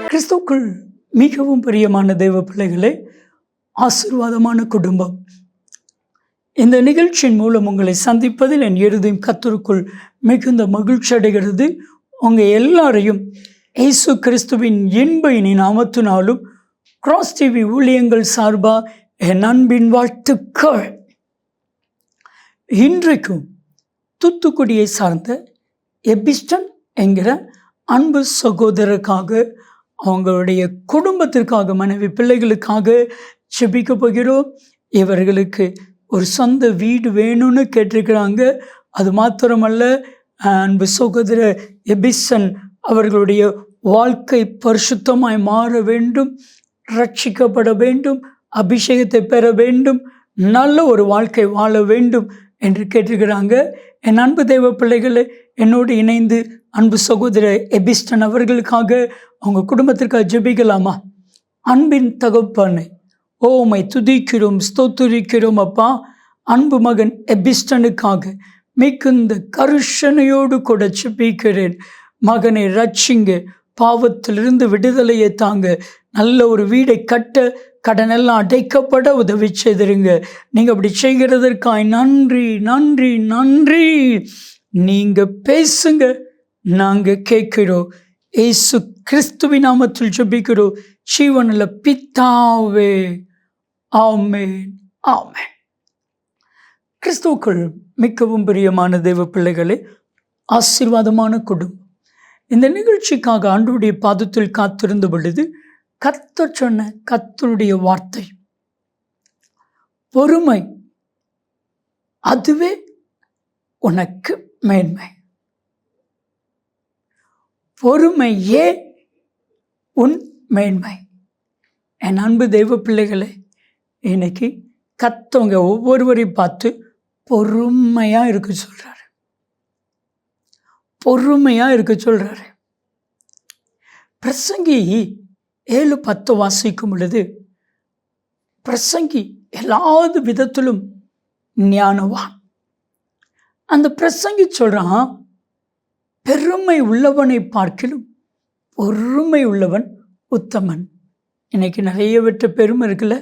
கிறிஸ்துவுக்குள் மிகவும் பிரியமான தெய்வ பிள்ளைகளே, ஆசீர்வாதமான குடும்பம். இந்த நிகழ்ச்சியின் மூலம் உங்களை சந்திப்பதில் என் இருதயம் கர்த்தருக்குள் மிகுந்த மகிழ்ச்சி அடைகிறது. உங்கள் எல்லாரையும் இயேசு கிறிஸ்துவின் இன்ப இனி நாமத்தினாலும் கிராஸ் டிவி ஊழியங்கள் சார்பாக என் அன்பின் வாழ்த்துக்கள். இன்றைக்கும் தூத்துக்குடியை சார்ந்த எபிஸ்டன் என்கிற அன்பு சகோதரருக்காக, அவங்களுடைய குடும்பத்திற்காக, மனைவி பிள்ளைகளுக்காக ஜெபிக்க போகிறோம். இவர்களுக்கு ஒரு சொந்த வீடு வேணும்னு கேட்டிருக்கிறாங்க. அது மாத்திரமல்ல, அன்பு சகோதரர் எபிசன் அவர்களுடைய வாழ்க்கை பரிசுத்தமாய் மாற வேண்டும், ரட்சிக்கப்பட வேண்டும், அபிஷேகத்தை பெற வேண்டும், நல்ல ஒரு வாழ்க்கை வாழ வேண்டும் என்று கேட்டிருக்கிறாங்க. என் அன்பு தெய்வ பிள்ளைகளை என்னோடு இணைந்து அன்பு சகோதரர் எபிஸ்டன் அவர்களுக்காக, அவங்க குடும்பத்திற்காக ஜெபிக்கலாமா? அன்பின் தகப்பனை, உம்மை துதிக்கிறோம், ஸ்தோத்திரிக்கிறோம் அப்பா. அன்பு மகன் எபிஸ்டனுக்காக மிகுந்த கருஷனையோடு கூட ஜெபிக்கிறேன். மகனை ரட்சிங்க, பாவத்திலிருந்து விடுதலையை தாங்க, நல்ல ஒரு வீடை கட்ட, கடனெல்லாம் அடைக்கப்பட உதவி செய்திருங்க. நீங்கள் அப்படி செய்கிறதற்காய் நன்றி நன்றி நன்றி. நீங்கள் பேசுங்க, நாங்கள் கேட்கிறோம். இயேசு கிறிஸ்துவின் நாமத்தில் ஜெபிக்கிறோம் ஜீவனுள்ள பிதாவே, ஆமென் ஆமென். கிறிஸ்துவுக்குள் மிகவும் பிரியமான தெய்வ பிள்ளைகளே, ஆசீர்வாதமான குடும்பம். இந்த நிகழ்ச்சிக்காக ஆண்டவருடைய பாதத்தில் காத்திருந்த பொழுது கர்த்தர் சொன்ன கர்த்தருடைய வார்த்தை, பொறுமை அதுவே உனக்கு மேன்மை. பொறுமையே உன் மேன்மை. என் அன்பு தெய்வ பிள்ளைகளே, இன்னைக்கு கர்த்தவங்க ஒவ்வொருவரையும் பார்த்து பொறுமையாக இருக்க சொல்கிறாரு, பொறுமையாக இருக்க சொல்கிறாரு. பிரசங்கி 7:10 வாசிக்கும் பொழுது, பிரசங்கி எல்லாவது விதத்திலும் ஞானவான். அந்த பிரசங்கி சொல்கிறான், பெருமை உள்ளவனை பார்க்கிலும் பொறுமை உள்ளவன் உத்தமன். இன்னைக்கு நிறைய விட்ட பெருமை இருக்குல்ல.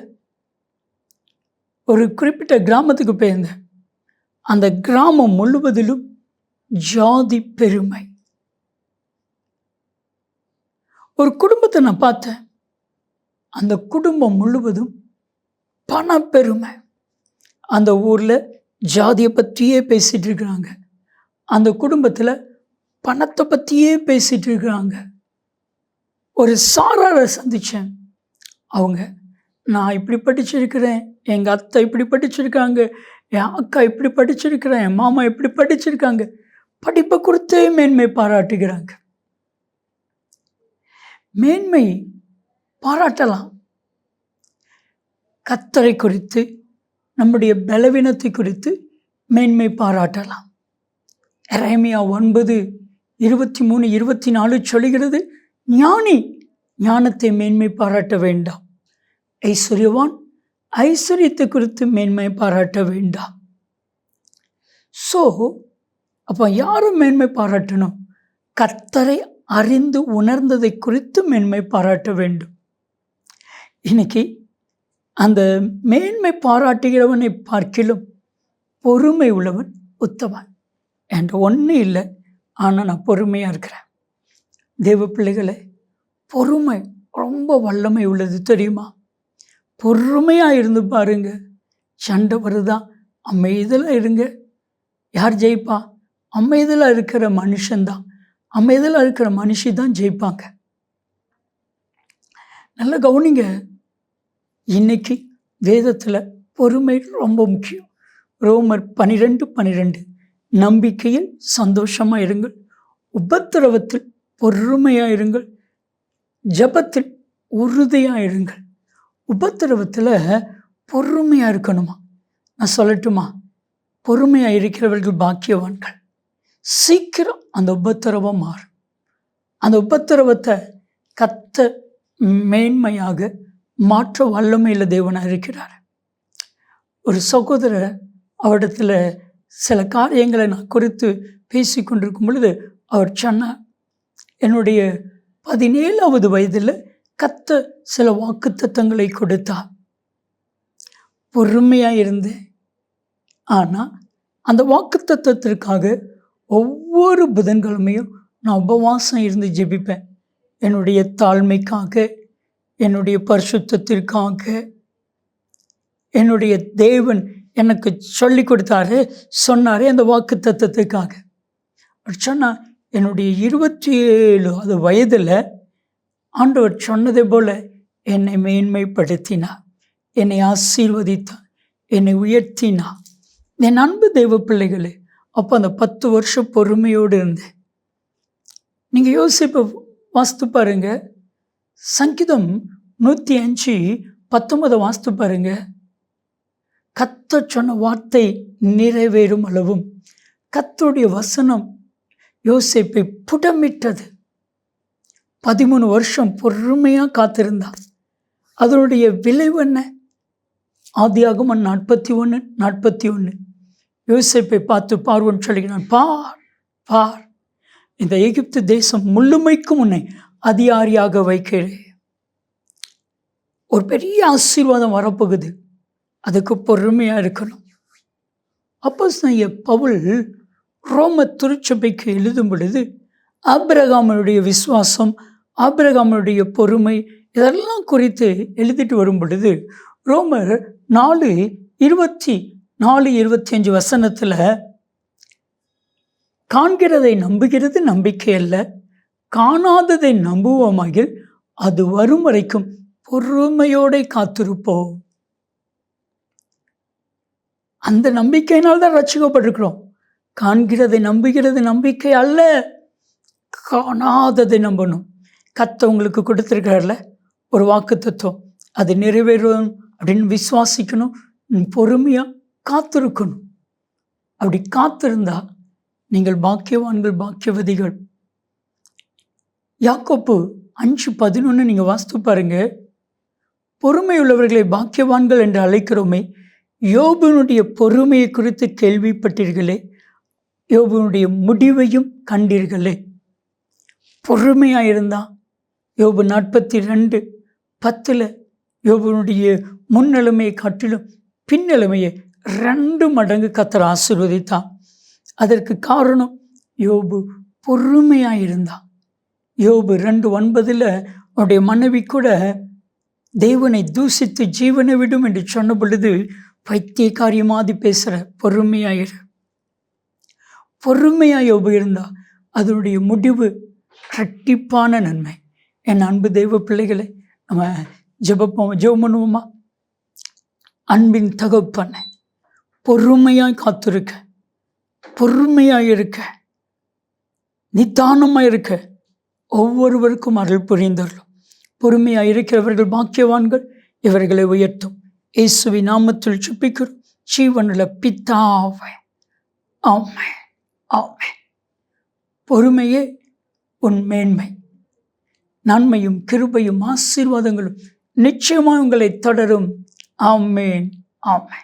ஒரு குறிப்பிட்ட கிராமத்துக்கு போயிருந்தேன். அந்த கிராமம் முழுவதிலும் ஜாதி பெருமை. ஒரு குடும்பத்தை நான் பார்த்தேன். அந்த குடும்பம் முழுவதும் பண பெருமை. அந்த ஊரில் ஜாதியை பற்றியே பேசிகிட்டு இருக்கிறாங்க. அந்த குடும்பத்தில் பணத்தை பற்றியே பேசிகிட்டு இருக்கிறாங்க. ஒரு சாராரை சந்தித்தேன். அவங்க, நான் இப்படி படிச்சிருக்கிறேன், எங்கள் அத்தை இப்படி படிச்சிருக்காங்க, என் அக்கா இப்படி படிச்சிருக்கிறேன், என் மாமா இப்படி படிச்சிருக்காங்க. படிப்பை கொடுத்தே மேன்மை பாராட்டுகிறாங்க. மேன்மை பாராட்டலாம். கர்த்தரை குறித்து, நம்முடைய பலவீனத்தை குறித்து மேன்மை பாராட்டலாம். எரேமியா 9:23-24 சொல்கிறது, ஞானி ஞானத்தை மேன்மை பாராட்ட வேண்டாம், ஐஸ்வர்யவான் ஐஸ்வர்யத்தை குறித்து மேன்மை பாராட்ட வேண்டாம். ஸோ அப்போ யாரும் மேன்மை பாராட்டணும்? கர்த்தரை அறிந்து உணர்ந்ததை குறித்து மேன்மை பாராட்ட வேண்டும். இன்னைக்கு அந்த மேன்மை பாராட்டுகிறவனை பார்க்கிலும் பொறுமை உள்ளவன் உத்தமன். என்ற ஒன்றும் இல்லை, ஆனால் நான் பொறுமையாக இருக்கிறேன். தேவ பிள்ளைகளை, பொறுமை ரொம்ப வல்லமை உள்ளது தெரியுமா? பொறுமையாக இருந்து பாருங்க. சண்டை வருதா, அமைதியில் இருங்க. யார் ஜெயிப்பா? அமைதியில் இருக்கிற மனுஷன்தான், அமைதியில் இருக்கிற மனுஷி தான் ஜெயிப்பாங்க. நல்லா கவனிங்க. இன்னைக்கு வேதத்தில் பொறுமை ரொம்ப முக்கியம். ரோமர் 12:12, நம்பிக்கையில் சந்தோஷமாக இருங்கள், உபத்திரவத்தில் பொறுமையாக இருங்கள், ஜெபத்தில் உறுதியாக இருங்கள். உபத்திரவத்தில் பொறுமையாக இருக்கணுமா? நான் சொல்லட்டுமா? பொறுமையாக இருக்கிறவர்கள் பாக்கியவான்கள். சீக்கிரம் அந்த உபத்திரவம் மாறும். அந்த உபத்திரவத்தை கர்த்தர் மேன்மையாக மாற்ற வல்லமையில் தேவனாக இருக்கிறார். ஒரு சகோதரர் அவரிடத்தில் சில காரியங்களை நான் குறித்து பேசி கொண்டிருக்கும் பொழுது அவர் சொன்னார், என்னுடைய 17வது வயதில் கர்த்தர் சில வாக்குத்தத்தங்களை கொடுத்தார். பொறுமையாக இருந்தேன். ஆனால் அந்த வாக்குத்தத்தத்திற்காக ஒவ்வொரு புதன்கிழமையும் நான் உபவாசம் இருந்து ஜெபிப்பேன். என்னுடைய தாழ்மைக்காக, என்னுடைய பரிசுத்தத்திற்காக, என்னுடைய தேவன் எனக்கு சொல்லி கொடுத்தாரு, சொன்னார் அந்த வாக்குத்தத்தத்துக்காக. சொன்னால் என்னுடைய 27வது வயதில் ஆண்டவர் சொன்னதை போல என்னை மேன்மைப்படுத்தினார், என்னை ஆசீர்வதித்தார், என்னை உயர்த்தினார். என் அன்பு தெய்வ பிள்ளைகளே, அப்போ அந்த 10 வருஷம் பொறுமையோடு இருந்தேன். நீங்கள் யோசிப்பு வாஸ்து பாருங்க, சங்கீதம் 105:19 வாஸ்து பாருங்க. கர்த்தர் சொன்ன வார்த்தை நிறைவேறும் அளவும் கர்த்தருடைய வசனம் யோசேப்பை புடமிட்டது. 13 வருஷம் பொறுமையாக காத்திருந்தார். அதனுடைய விளைவு என்ன? ஆதியாகமம் 41:41 யோசேப்பை பார்த்து பார்வோன் சொல்லுகிறான், பார் பார், இந்த எகிப்து தேசம் முழுமைக்கும் உன்னை அதிகாரியாக வைக்கிறேன். ஒரு பெரிய ஆசீர்வாதம் வரப்போகுது, அதுக்கு பொறுமையாக இருக்கணும். அப்போஸ்தலனாகிய பவுல் ரோம திருச்சபைக்கு எழுதும் பொழுது ஆபிரகாமுடைய விசுவாசம், ஆபிரகாமுடைய பொறுமை, இதெல்லாம் குறித்து எழுதிட்டு வரும் பொழுது ரோமர் 4:24-25 வசனத்தில், காண்கிறதை நம்புகிறது நம்பிக்கை அல்ல, காணாததை நம்புவோமாகில் அது வரும் வரைக்கும் பொறுமையோடு காத்திருப்போம். அந்த நம்பிக்கையினால் தான் ரட்சிக்கப்பட்டிருக்கிறோம். காண்கிறதை நம்புகிறது நம்பிக்கை அல்ல, காணாததை நம்பணும். கர்த்தர் உங்களுக்கு கொடுத்துருக்கார்ல ஒரு வாக்குத்தத்தம், அது நிறைவேறும் அப்படின்னு விசுவாசிக்கணும், பொறுமையாக காத்திருக்கணும். அப்படி காத்திருந்தா நீங்கள் பாக்கியவான்கள், பாக்கியவதிகள். யாக்கோப்பு 5:11 நீங்கள் வாசித்து பாருங்க. பொறுமையுள்ளவர்களை பாக்கியவான்கள் என்று அழைக்கிறோமே, யோபுனுடைய பொறுமையை குறித்து கேள்விப்பட்டீர்களே, யோபுனுடைய முடிவையும் கண்டீர்களே. பொறுமையாக இருந்தால் யோபு 42:10 யோபுனுடைய முன்னிலைமையை காட்டிலும் பின்னிலைமையை 2 மடங்கு கர்த்தர் ஆசீர்வதித்தான். அதற்கு காரணம் யோபு பொறுமையாக இருந்தான். யோபு 2:9 அவருடைய மனைவி கூட தேவனை தூசித்து ஜீவனை விடும் என்று சொன்ன பொழுது, பைத்தியக்காரியமாதி பேசுகிற பொறுமையாயிரு. பொறுமையாக யோபு இருந்தா அதனுடைய முடிவு இரட்டிப்பான நன்மை. என் அன்பு தெய்வ பிள்ளைகளை, நம்ம ஜெபம் பண்ணுவோமா? அன்பின் தகப்பனே, பொறுமையாய் காத்திருக்க, பொறுமையாக இருக்க, நிதானமாக இருக்க ஒவ்வொருவருக்கும் அருள் புரிந்தருளும். பொறுமையாக இருக்கிறவர்கள் பாக்கியவான்கள், இவர்களை உயர்த்தும். இயேசுவின் நாமத்தில் ஜெபிக்கிறோம் ஜீவனுள்ள பிதாவே, ஆமென் ஆமென். பொறுமையே உன் மேன்மை. நன்மையும் கிருபையும் ஆசீர்வாதங்களும் நிச்சயமாக உங்களை தொடரும். ஆமென் ஆமென்.